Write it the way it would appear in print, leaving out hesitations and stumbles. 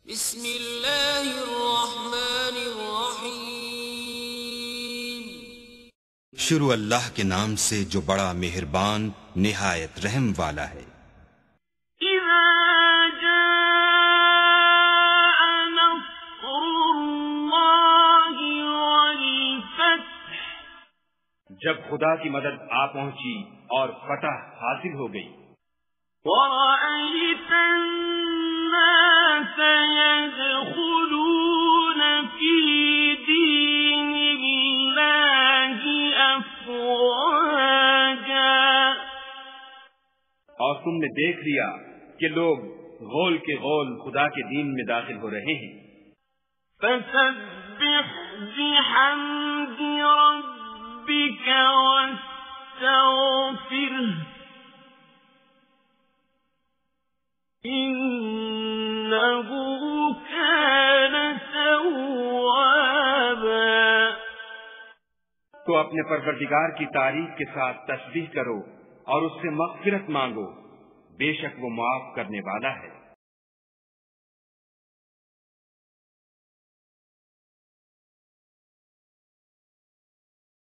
بسم اللہ الرحمن الرحیم۔ شروع اللہ کے نام سے جو بڑا مہربان نہایت رحم والا ہے۔ اذا جاء نصر اللہ والفتح، جب خدا کی مدد آ پہنچی اور فتح حاصل ہو گئی، ورأيت الناس يدخلون في دين الله أفواجا، اور تم نے دیکھ لیا کہ لوگ غول کے غول خدا کے دین میں داخل ہو رہے ہیں، فسبح بحمد ربك واستغفره إنه كان توابا۔ تو اپنے پروردگار کی تعریف کے ساتھ تسبیح کرو اور اس سے مغفرت مانگو، بے شک وہ معاف کرنے والا ہے۔